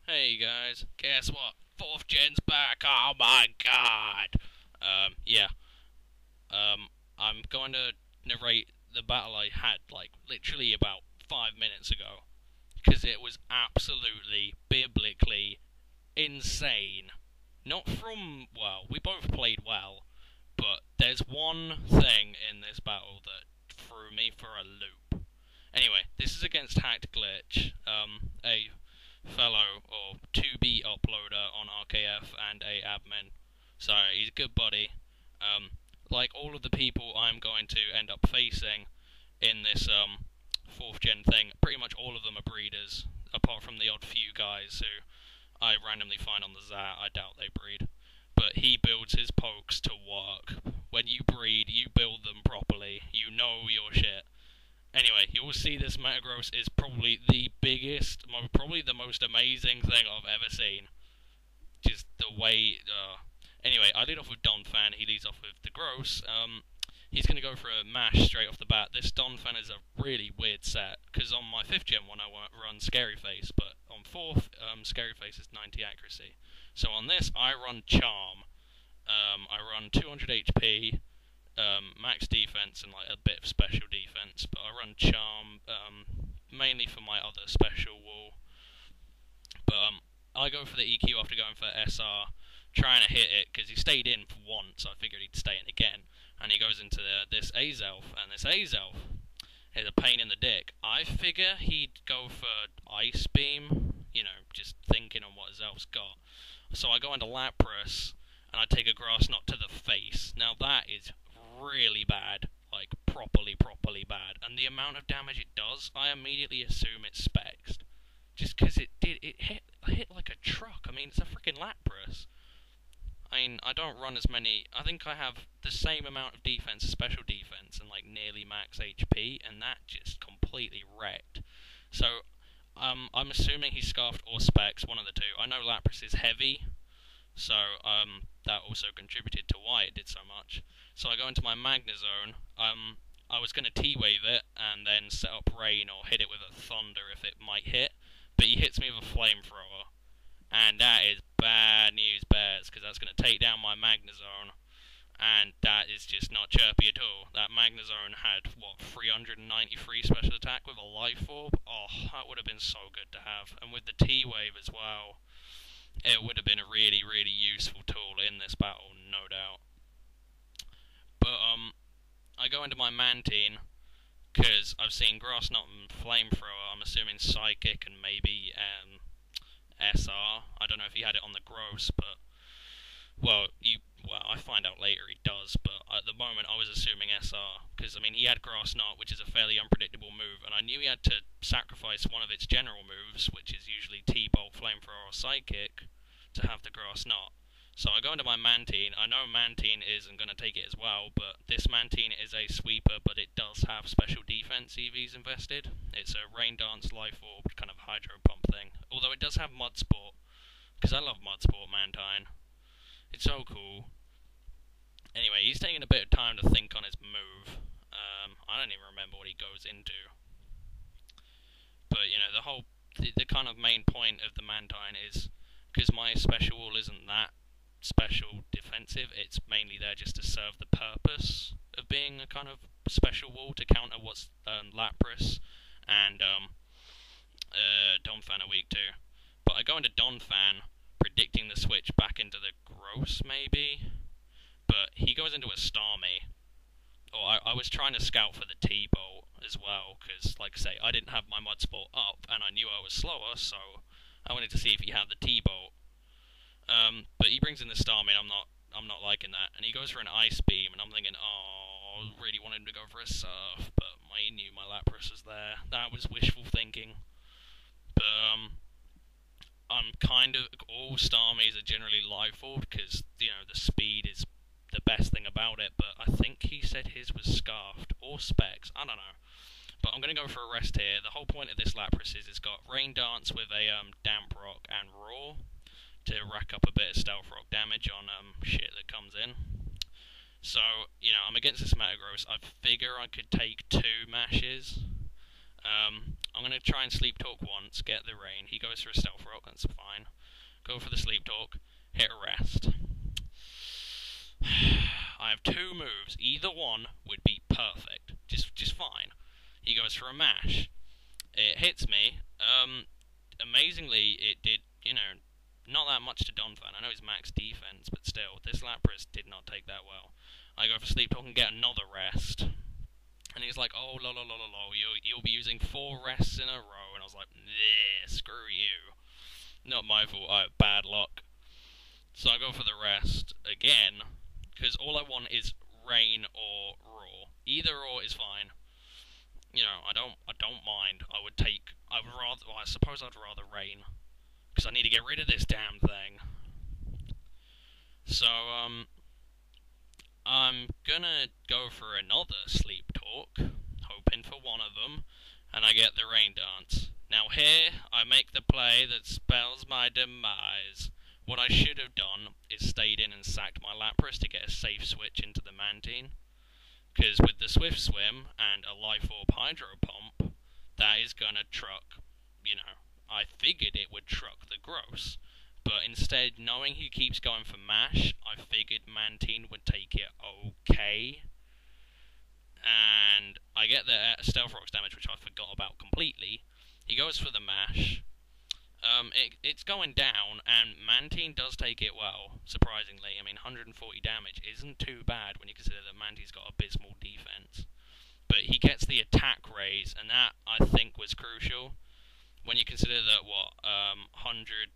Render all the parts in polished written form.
Hey guys, guess what? Fourth gen's back. Oh my god. Yeah. Um, I'm going to narrate the battle I had like literally about 5 minutes ago because it was absolutely biblically insane. Not from we both played well, but there's one thing in this battle that threw me for a loop. Anyway, this is against Hacked Glitch, a fellow or to be uploader on RKF and a admin. So he's a good buddy. Um, like all of the people I'm going to end up facing in this fourth gen thing, pretty much all of them are breeders, apart from the odd few guys who I randomly find on the Zat. I doubt they breed. But he builds his pokes to work. When you breed, you build them properly. You know your shit. Anyway, you'll see this Metagross is probably the biggest, probably the most amazing thing I've ever seen. Just the way. Anyway, I lead off with Donphan. He leads off with the Gross. He's going to go for a mash straight off the bat. This Donphan is a really weird set because on my fifth gen one I run Scary Face, but on fourth, Scary Face is 90 accuracy. So on this I run Charm. I run 200 HP, max defense and like a bit of special defense, but I run Charm mainly for my other special wall. But I go for the EQ after going for SR, trying to hit it because he stayed in for once. So I figured he'd stay in again, and he goes into this Azelf, and this Azelf is a pain in the dick. I figure he'd go for Ice Beam, just thinking on what his elf's got. So I go into Lapras, and I take a Grass Knot to the face. Now that is really bad, like properly bad. And the amount of damage it does, I immediately assume it's Spexed. Just because it hit like a truck. I mean, it's a freaking Lapras. I mean, I don't run as many. I think I have the same amount of defense, special defense, and like nearly max HP, and that just completely wrecked. So, I'm assuming he's Scarfed or Specs, one of the two. I know Lapras is heavy, so that also contributed to why it did so much. So I go into my Magnezone. I was going to T-Wave it and then set up Rain or hit it with a Thunder if it might hit, but he hits me with a Flamethrower, and that is bad news bears, because that's going to take down my Magnezone, and that is just not chirpy at all. That Magnezone had, 393 special attack with a Life Orb? Oh, that would have been so good to have, and with the T-Wave as well. It would have been a really useful tool in this battle, no doubt. But, I go into my Mantine, because I've seen Grass Knot and Flamethrower. I'm assuming Psychic and maybe SR. I don't know if he had it on the Gross, but I find out later he does. But at the moment, I was assuming SR because I mean he had Grass Knot, which is a fairly unpredictable move, and I knew he had to sacrifice one of its general moves, which is usually T-Bolt, Flamethrower, or Psychic, to have the Grass Knot. So I go into my Mantine. I know Mantine isn't going to take it as well, but this Mantine is a sweeper, but it does have special defense EVs invested. It's a Rain Dance, Life Orb, kind of Hydro Pump thing. Although it does have Mud Sport, because I love Mud Sport Mantine. It's so cool. Anyway, he's taking a bit of time to think on his move. I don't even remember what he goes into. But, the kind of main point of the Mantine is, because my special wall isn't that special defensive, it's mainly there just to serve the purpose of being a kind of special wall to counter what's Lapras and Donphan are weak to. But I go into Donphan, predicting the switch back into the Gross, maybe. But he goes into a Starmie. Or I was trying to scout for the T-Bolt as well, because, like I say, I didn't have my Mud Sport up, and I knew I was slower, so I wanted to see if he had the T-Bolt. But he brings in the Starmie, and I'm not liking that. And he goes for an Ice Beam, and I'm thinking, oh, I really wanted him to go for a Surf, but I knew my Lapras was there. That was wishful thinking. But, I'm kind of, all Starmies are generally Life Orb, because, the speed is the best thing about it, but I think he said his was Scarfed, or Specs, I don't know. But I'm going to go for a rest here. The whole point of this Lapras is it's got Rain Dance with a Damp Rock and Roar to rack up a bit of Stealth Rock damage on shit that comes in. So, I'm against this Metagross. I figure I could take two mashes. I'm gonna try and sleep talk once, get the rain. He goes for a stealth rock, that's fine. Go for the sleep talk, hit a rest. I have two moves. Either one would be perfect. Just fine. He goes for a mash. It hits me. Amazingly, it did, not that much to Donphan. I know he's max defense, but still, this Lapras did not take that well. I go for sleep talk and get another rest. And he's like, oh, you'll be using 4 rests in a row. And I was like, yeah, screw you. Not my fault, I have bad luck. So I go for the rest again, because all I want is rain or raw. Either or is fine. I don't mind. I suppose I'd rather rain, because I need to get rid of this damn thing. So, I'm gonna go for another sleep talk, hoping for one of them, and I get the rain dance. Now here, I make the play that spells my demise. What I should have done is stayed in and sacked my Lapras to get a safe switch into the Mantine. Because with the Swift Swim and a Life Orb Hydro Pump, that is gonna truck, I figured it would truck the Gross. But instead, knowing he keeps going for Mash, I figured Mantine would take it okay. And I get the Stealth Rock's damage, which I forgot about completely. He goes for the Mash. It's going down, and Mantine does take it well, surprisingly. I mean, 140 damage isn't too bad when you consider that Mantine's got abysmal defense. But he gets the attack raise, and that, I think, was crucial. When you consider that, 100...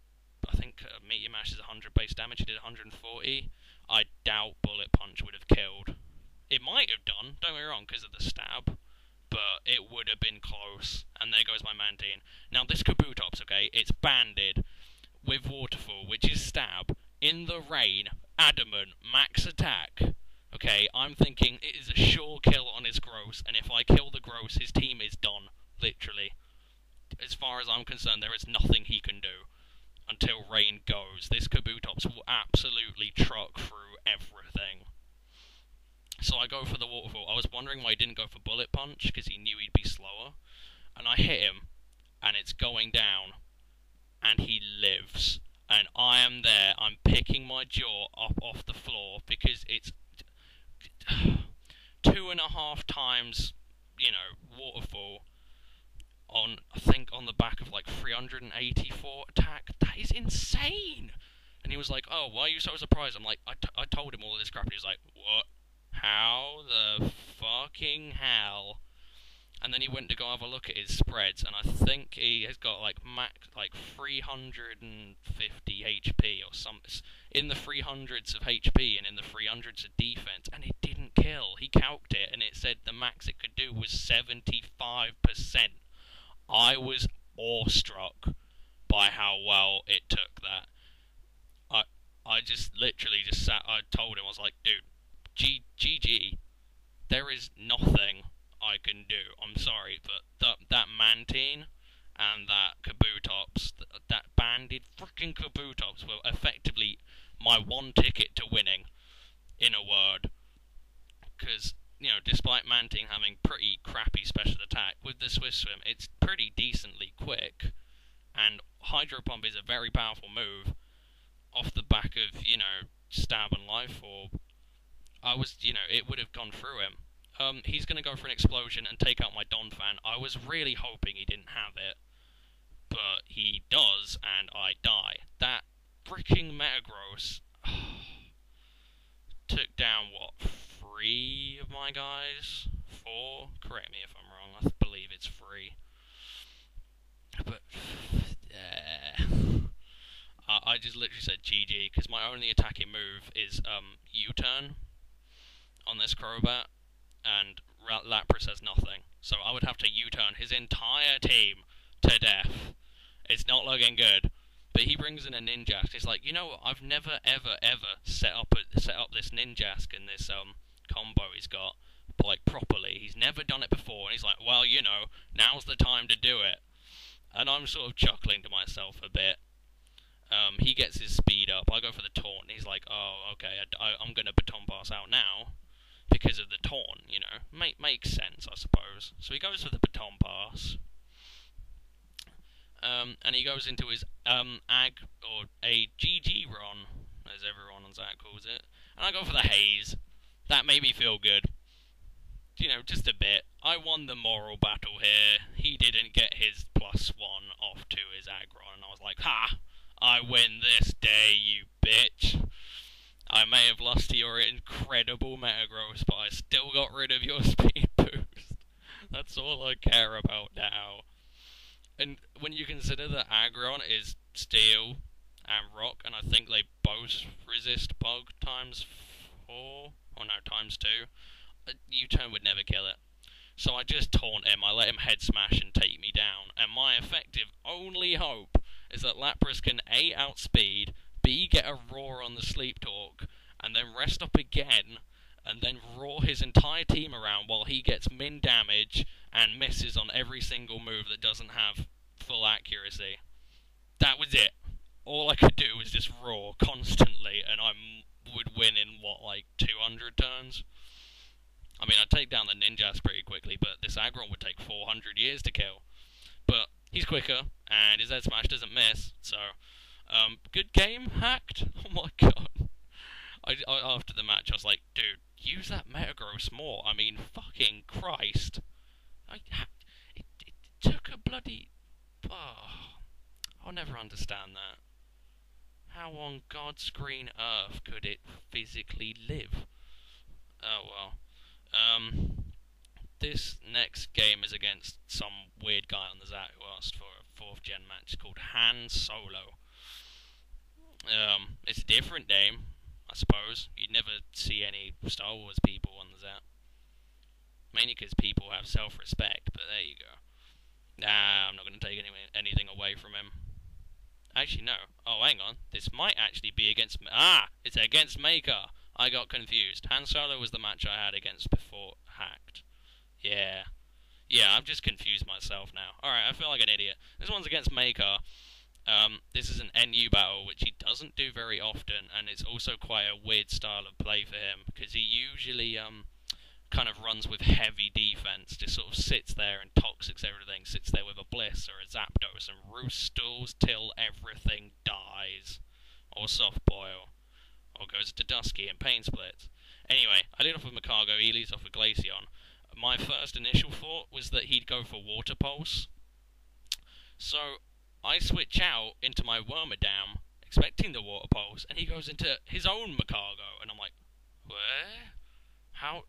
I think Meteor Mash is 100 base damage, he did 140. I doubt Bullet Punch would have killed. It might have done, don't get me wrong, because of the stab. But it would have been close. And there goes my Mantine. Now this Kabutops, okay, it's banded with Waterfall, which is stab, in the rain, adamant, max attack. Okay, I'm thinking it is a sure kill on his Gross, and if I kill the Gross, his team is done. Literally. As far as I'm concerned, there is nothing he can do until rain goes. This Kabutops will absolutely truck through everything. So I go for the Waterfall. I was wondering why he didn't go for Bullet Punch, because he knew he'd be slower. And I hit him, and it's going down, and he lives. And I am there, I'm picking my jaw up off the floor, because it's 2.5 times, Waterfall, I think on the back of like 384 attack. That is insane! And he was like, oh, why are you so surprised? I'm like, I told him all of this crap, and he was like, what? How the fucking hell? And then he went to go have a look at his spreads, and I think he has got like 350 HP or something, in the 300s of HP and in the 300s of defense, and it didn't kill. He calced it, and it said the max it could do was 75%. I was awestruck by how well it took that. I just literally just sat, I told him, I was like, dude, GG, there is nothing I can do. I'm sorry, but that Mantine and that Kabutops, that banded freaking Kabutops were effectively my one ticket to winning, in a word. Because, despite Mantine having pretty crappy special attack, with the Swift Swim, it's pretty decently quick. And Hydro Pump is a very powerful move off the back of, Stab and Life Orb. It would have gone through him. He's going to go for an explosion and take out my Donphan. I was really hoping he didn't have it, but he does, and I die. That freaking Metagross took down, 3 of my guys? 4? Correct me if I'm wrong, I believe it's 3. But, I just literally said GG, because my only attacking move is U-turn on this Crobat, and Lapras has nothing. So I would have to U-turn his entire team to death. It's not looking good. But he brings in a Ninjask. He's like, I've never ever set up this Ninjask and this combo he's got properly. He's never done it before, and he's like, well, now's the time to do it. And I'm sort of chuckling to myself a bit. He gets his speed up. I go for the taunt, and he's like, oh, okay, I'm going to Baton Pass out now because of the taunt, Makes sense, I suppose. So he goes for the Baton Pass, And he goes into his ag or a GG run, as everyone on Zach calls it, and I go for the haze. That made me feel good. Just a bit. I won the moral battle here. He didn't get his +1 off to his aggron, and I was like, ha! I win this day, you bitch. I may have lost to your incredible Metagross, but I still got rid of your speed boost. That's all I care about now. And when you consider that Aggron is steel and rock, and I think they both resist bug ×4, or no, ×2, U-turn would never kill it. So I just taunt him, I let him head smash and take me down, and my effective only hope is that Lapras can A, outspeed, B, get a roar on the sleep talk, and then rest up again, and then roar his entire team around while he gets min damage and misses on every single move that doesn't have full accuracy. That was it. All I could do was just roar constantly, and I would win in, 200 turns? I mean, I'd take down the Ninjas pretty quickly, but this Aggron would take 400 years to kill. But he's quicker, and his Ed Smash doesn't miss, so... good game, Hacked? Oh my god. After the match, I was like, dude, use that Metagross more. I mean, fucking Christ. It took a bloody... Oh, I'll never understand that. How on God's green earth could it physically live? Oh well. This next game is against some weird guy on the Zat who asked for a 4th gen match called Han Solo. It's a different name, I suppose. You'd never see any Star Wars people on the Zat. Mainly because people have self-respect, but there you go. Nah, I'm not going to take anything away from him. Actually, no. Oh, hang on. This might actually be against... It's against Makar. I got confused. Han Solo was the match I had against before Hacked. Yeah. Yeah, I've just confused myself now. Alright, I feel like an idiot. This one's against Makar. This is an NU battle, which he doesn't do very often, and it's also quite a weird style of play for him, because he usually, kind of runs with heavy defense, just sort of sits there and toxics everything, sits there with a Bliss or a Zapdos and roostles till everything dies, or soft boil, or goes to Dusky and Pain Splits. Anyway, I lead off with Macargo, he leads off with Glaceon. My first initial thought was that he'd go for Water Pulse, so I switch out into my Wormadam, expecting the Water Pulse, and he goes into his own Macargo, and I'm like, where? How?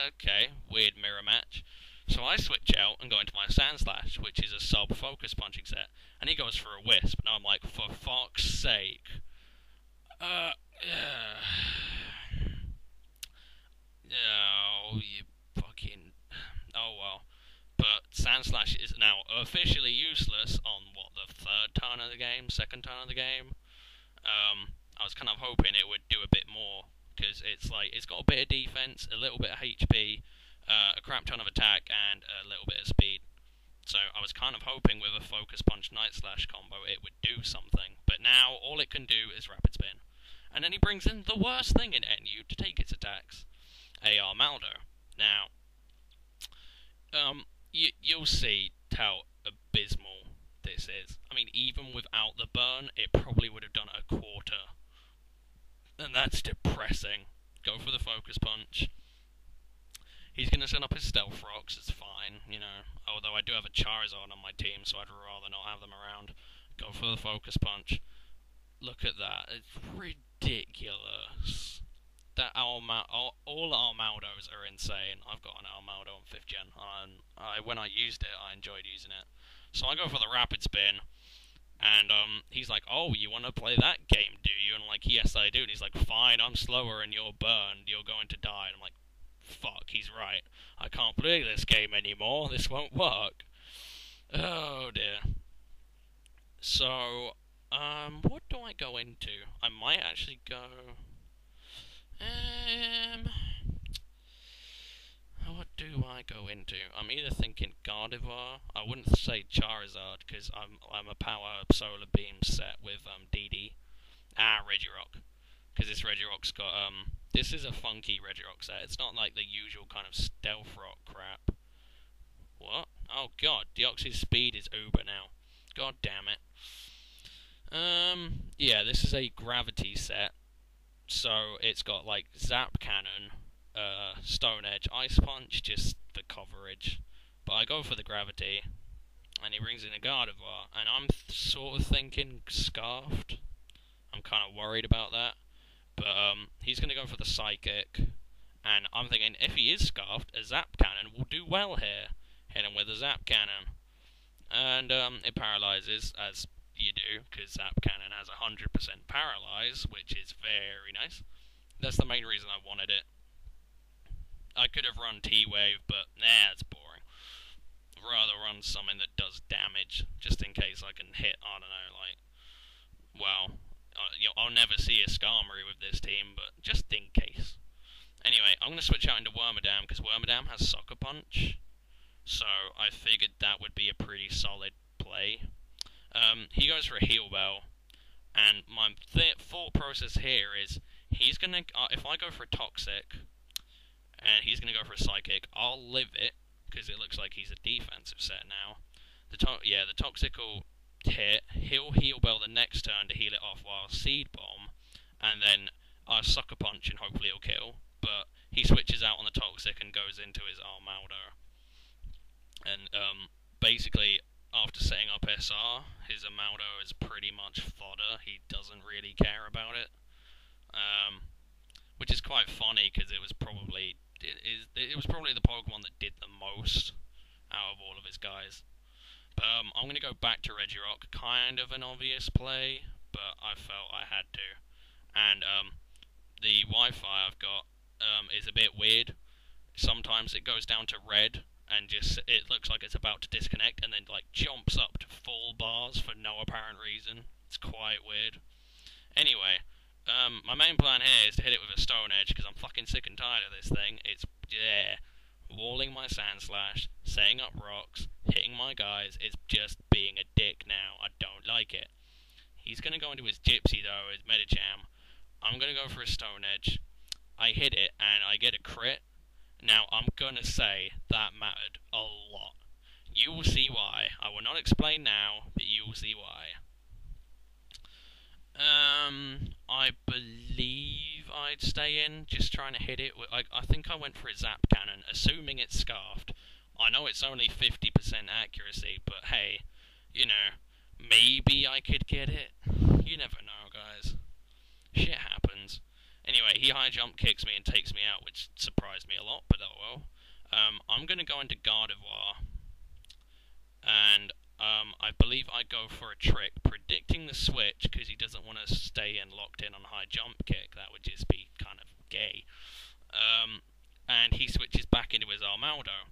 Okay, weird mirror match. So I switch out and go into my Sandslash, which is a sub-focus punching set, and he goes for a Wisp, and I'm like, for fuck's sake. Oh, you fucking... Oh well. But Sandslash is now officially useless on, the 3rd turn of the game, 2nd turn of the game. I was kind of hoping it would do a bit more, because it's got a bit of defense, a little bit of HP, a crap ton of attack, and a little bit of speed. So I was kind of hoping with a Focus Punch Night Slash combo it would do something, but now all it can do is Rapid Spin. And then he brings in the worst thing in NU to take its attacks, AR Maldo. Now, you'll see how abysmal this is. I mean, even without the burn, it probably would have done a quarter. And that's depressing. Go for the Focus Punch. He's going to send up his Stealth Rocks, it's fine, Although I do have a Charizard on my team, so I'd rather not have them around. Go for the Focus Punch. Look at that. It's ridiculous. That all Almaldos are insane. I've got an Almaldo on 5th gen, and when I used it, I enjoyed using it. So I go for the Rapid Spin. And he's like, oh, you want to play that game, do you? And I'm like, yes, I do. And he's like, fine, I'm slower and you're burned. You're going to die. And I'm like, fuck, he's right. I can't play this game anymore. This won't work. Oh, dear. So, what do I go into? I might actually go... What do I go into? I'm either thinking Gardevoir. I wouldn't say Charizard because I'm a Power Solar Beam set with DD. Regirock, because this Regirock's got this is a funky Regirock set. It's not like the usual kind of Stealth Rock crap. What? Oh god, Deoxys speed is uber now. God damn it. Yeah, this is a gravity set. So it's got like Zap Cannon, Stone Edge, Ice Punch, just for coverage. But I go for the gravity, and he brings in a Gardevoir, and I'm sort of thinking Scarfed. I'm kind of worried about that. But he's going to go for the Psychic, and I'm thinking if he is Scarfed, a Zap Cannon will do well here. Hit him with a Zap Cannon. And it paralyzes, as you do, because Zap Cannon has 100% paralyze, which is very nice. That's the main reason I wanted it. I could have run T-Wave, but nah, it's boring. I'd rather run something that does damage, just in case I can hit, I don't know, like, well, I'll never see a Skarmory with this team, but just in case. Anyway, I'm going to switch out into Wormadam, because Wormadam has Sucker Punch, so I figured that would be a pretty solid play. He goes for a Heal Bell, and my thought process here is, he's going to, if I go for a Toxic, and he's going to go for a Psychic, I'll live it, because it looks like he's a defensive set now. The Toxic will hit, he'll Heal Bell the next turn to heal it off while Seed Bomb, and then I'll Sucker Punch and hopefully it'll kill, but he switches out on the Toxic and goes into his Armaldo. And basically, after setting up SR, his Armaldo is pretty much fodder. He doesn't really care about it, which is quite funny because it was probably the Pokemon that did the most out of all of his guys. But I'm going to go back to Regirock, kind of an obvious play, but I felt I had to. And the Wi-Fi I've got is a bit weird. Sometimes it goes down to red, and just it looks like it's about to disconnect, and then like jumps up to full bars for no apparent reason. It's quite weird. Anyway, my main plan here is to hit it with a Stone Edge, because I'm fucking sick and tired of this thing. It's, walling my Sand Slash, setting up rocks, hitting my guys. It's just being a dick now. I don't like it. He's going to go into his Gypsy though, his Medicham. I'm going to go for a Stone Edge. I hit it, and I get a crit. Now, I'm going to say that mattered a lot. You will see why. I will not explain now, but you will see why. I believe I'd stay in, just trying to hit it. I think I went for a Zap Cannon, assuming it's Scarfed. I know it's only 50% accuracy, but hey, you know, maybe I could get it. You never know, guys. Shit happens. Anyway, he high jump kicks me and takes me out, which surprised me a lot, but oh well. I'm going to go into Gardevoir, and I believe I go for a trick, predicting the switch, because he doesn't want to stay in locked in on high jump kick. That would just be kind of gay. And he switches back into his Armaldo.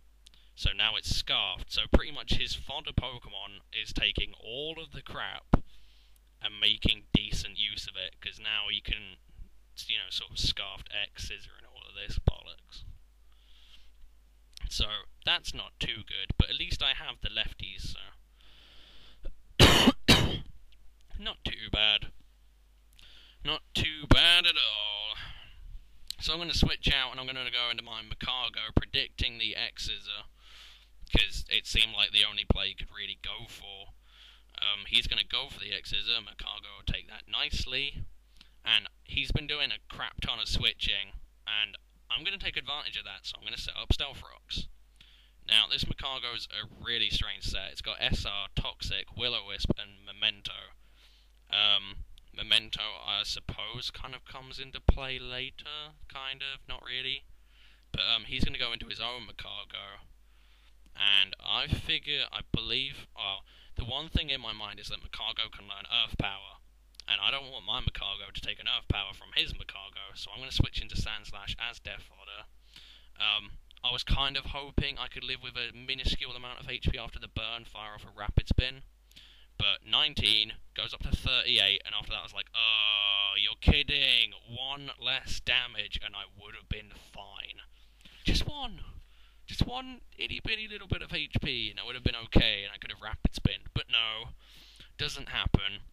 So now it's Scarfed. So pretty much his fodder Pokemon is taking all of the crap and making decent use of it, because now he can, you know, sort of Scarfed X, Scissor, and all of this bollocks. So that's not too good, but at least I have the lefties, so not too bad. Not too bad at all. So I'm going to switch out, and I'm going to go into my Macargo, predicting the X-Scissor, because it seemed like the only play he could really go for. He's going to go for the X-Scissor. Macargo will take that nicely, and he's been doing a crap ton of switching, and I'm going to take advantage of that, so I'm going to set up Stealth Rocks. Now, this Macargo's a really strange set. It's got SR, Toxic, Will-O-Wisp, and Memento. Memento, I suppose, kind of comes into play later, kind of, not really. But he's going to go into his own Macargo, and I believe, the one thing in my mind is that Macargo can learn Earth Power, and I don't want my Macargo to take an Earth Power from his Macargo, so I'm going to switch into Sand Slash as Death Fodder. I was kind of hoping I could live with a minuscule amount of HP after the burn, fire off a Rapid Spin, but 19 goes up to 38, and after that I was like, oh, you're kidding, one less damage, and I would have been fine. Just one itty bitty little bit of HP, and I would have been okay, and I could have Rapid Spin, but no, doesn't happen.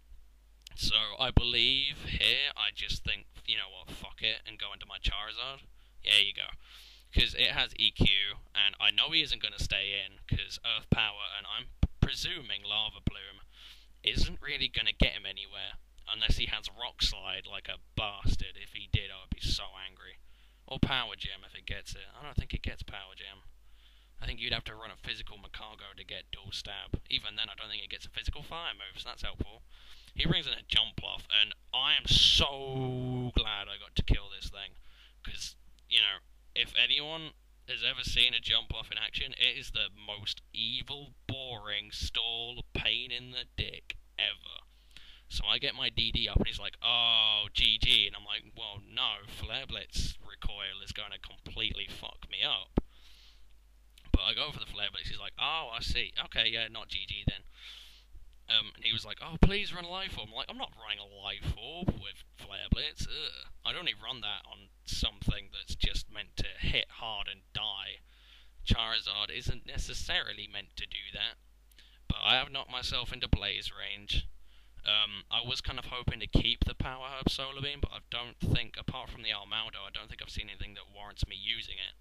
So I believe here, I just think, you know what, fuck it, and go into my Charizard. There you go. Because it has EQ, and I know he isn't going to stay in, because Earth Power, and I'm presuming Lava Plume. isn't really gonna get him anywhere unless he has Rock Slide like a bastard. If he did, I would be so angry. Or Power Gem if it gets it. I don't think it gets Power Gem. I think you'd have to run a physical Macargo to get dual stab. Even then, I don't think it gets a physical fire move, so that's helpful. He brings in a jump off, and I am so glad I got to kill this thing. Because, if anyone has ever seen a jump off in action, it is the most evil, boring, stall, pain in the dick ever. So I get my DD up, and he's like, oh, GG, and I'm like, well, no, Flare Blitz recoil is going to completely fuck me up. But I go for the Flare Blitz, he's like, oh, I see, okay, yeah, not GG then. And he was like, oh, please run a Life Orb. I'm like, I'm not running a Life Orb with Flare Blitz. Ugh. I'd only run that on something that's just meant to hit hard and die. Charizard isn't necessarily meant to do that. But I have knocked myself into Blaze range. I was kind of hoping to keep the Power Herb Solar Beam, but I don't think, apart from the Armaldo, I don't think I've seen anything that warrants me using it.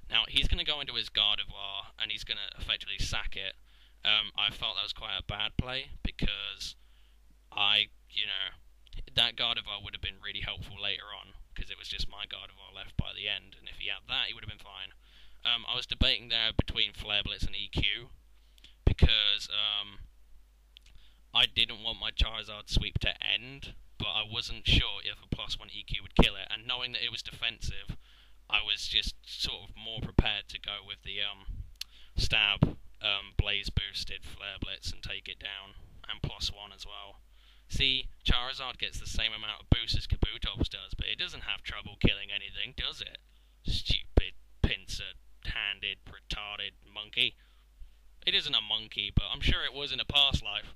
Now, he's going to go into his Gardevoir, and he's going to effectively sack it. I felt that was quite a bad play, because that Gardevoir would have been really helpful later on, because it was just my Gardevoir left by the end, and if he had that, he would have been fine. I was debating there between Flare Blitz and EQ, because I didn't want my Charizard sweep to end, but I wasn't sure if a +1 EQ would kill it, and knowing that it was defensive, I was just sort of more prepared to go with the stab Blaze boosted Flare Blitz and take it down, and +1 as well. See, Charizard gets the same amount of boost as Kabutops does, but it doesn't have trouble killing anything, does it? Stupid, pincer-handed, retarded monkey. It isn't a monkey, but I'm sure it was in a past life.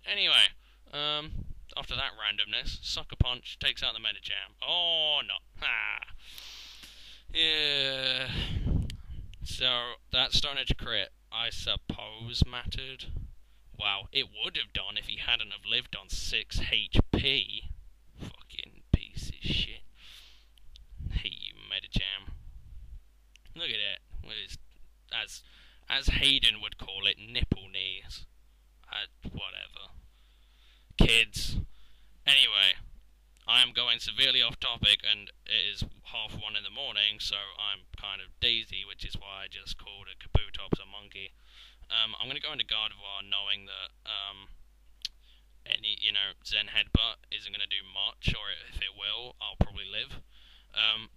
Anyway, after that randomness, Sucker Punch takes out the Medicham. Oh, no. Ha! Yeah. So, that Stone Edge crit, I suppose, mattered. Wow, it would have done if he hadn't have lived on 6 HP. Fucking piece of shit. Hate you, Medicham. Look at it. With his, as Hayden would call it, nipple knees. Whatever. Kids. Anyway, I am going severely off topic, and it is 1:30 in the morning, so I'm kind of daisy, which is why I just called a Kabutops a monkey. I'm going to go into Gardevoir knowing that any, Zen Headbutt isn't going to do much, or if it will, I'll probably live.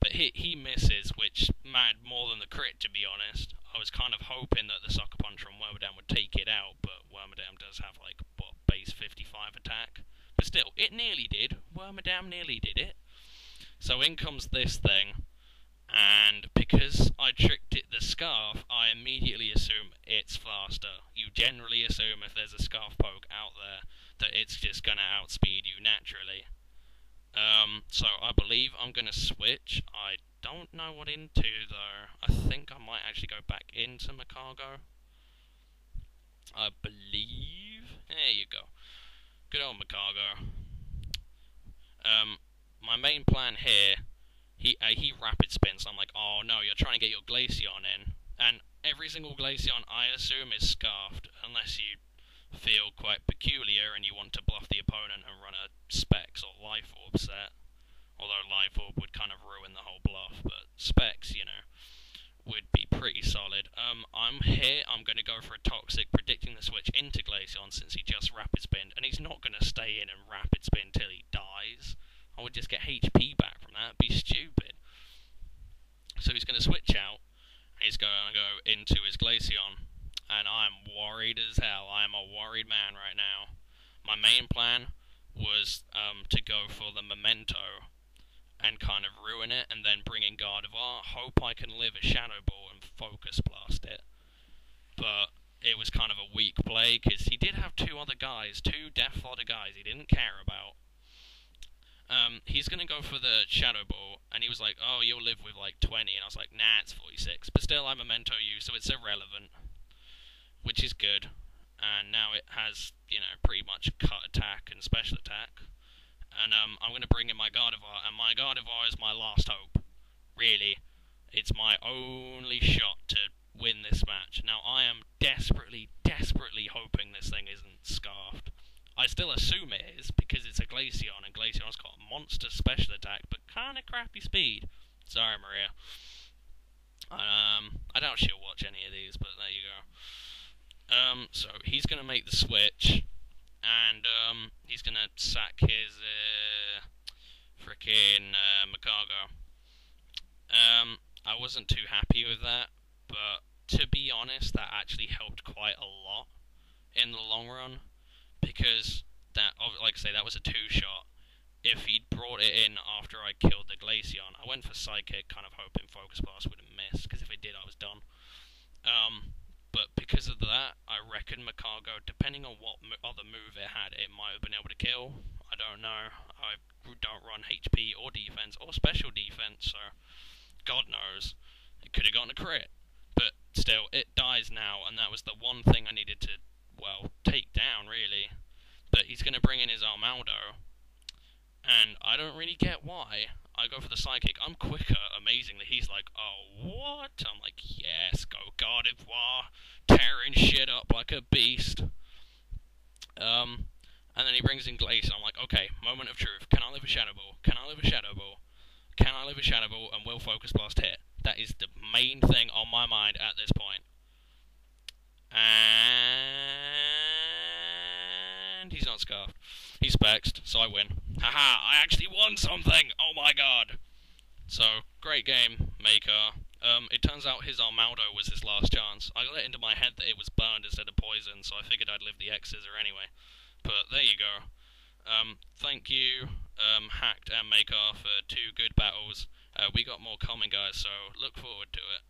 But he misses, which mattered more than the crit, to be honest. I was kind of hoping that the Sucker Punch from Wormadam would take it out, but Wormadam does have, base 55 attack. But still, it nearly did. Wormadam nearly did it. So in comes this thing, and because I tricked it the Scarf, I immediately assume it's faster. You generally assume if there's a Scarf poke out there, that it's just going to outspeed you naturally. So I believe I'm going to switch. I don't know what into, though. I think I might actually go back into Macargo. I believe. There you go. Good old Macargo. My main plan here, he rapid spins, so I'm like, oh no, you're trying to get your Glaceon in. And every single Glaceon, I assume, is scarfed, unless you feel quite peculiar and you want to bluff the opponent and run a Specs or Life Orb set. Although Life Orb would kind of ruin the whole bluff, but Specs, would be pretty solid. I'm here, I'm going to go for a Toxic, predicting the switch into Glaceon since he just rapid spinned, and he's not going to stay in and rapid spin till he dies. I would just get HP back from that, it'd be stupid. So he's going to switch out, and he's going to go into his Glaceon, and I'm worried as hell. I am a worried man right now. My main plan was to go for the Memento and kind of ruin it, and then bring in Gardevoir, hope I can live a Shadow Ball and Focus Blast it. But it was kind of a weak play, because he did have two Death Fodder guys he didn't care about. He's going to go for the Shadow Ball, and he was like, oh, you'll live with 20, and I was like, nah, it's 46. But still, I Memento you, so it's irrelevant, which is good. And now it has, pretty much cut attack and special attack. And I'm going to bring in my Gardevoir, and my Gardevoir is my last hope. Really, it's my only shot to win this match. Now, I am desperately, desperately hoping this thing isn't scarfed. I still assume it is, because it's a Glaceon, and Glaceon's got a monster special attack, but kind of crappy speed. Sorry, Maria. I doubt she'll watch any of these, but there you go. So he's gonna make the switch, and he's gonna sack his frickin' Makargo. I wasn't too happy with that, but to be honest, that actually helped quite a lot in the long run, because that, like I say, that was a two-shot. If he'd brought it in after I killed the Glaceon, I went for Psychic, kind of hoping Focus Blast would have missed, because if it did, I was done. But because of that, I reckon Makargo, depending on what other move it had, it might have been able to kill. I don't know. I don't run HP or defense or special defense, so God knows. It could have gotten a crit. But still, it dies now, and that was the one thing I needed to, well, take down, really. But he's going to bring in his Armaldo, and I don't really get why. I go for the Psychic. I'm quicker, amazingly. He's like, oh, what? I'm like, yes, go Gardevoir, tearing shit up like a beast. And then he brings in Glaceon. I'm like, okay, moment of truth. Can I live a Shadow Ball? Can I live a Shadow Ball? Can I live a Shadow Ball, and will Focus Blast hit? That is the main thing on my mind at this point. And he's not scarfed. He's spexed, so I win. Haha, I actually won something! Oh my god! So, great game, Makar. It turns out his Armaldo was his last chance. I got it into my head that it was burned instead of poisoned, so I figured I'd live the X-Scissor anyway. But there you go. Thank you, Hacked and Makar, for two good battles. We got more coming, guys, so look forward to it.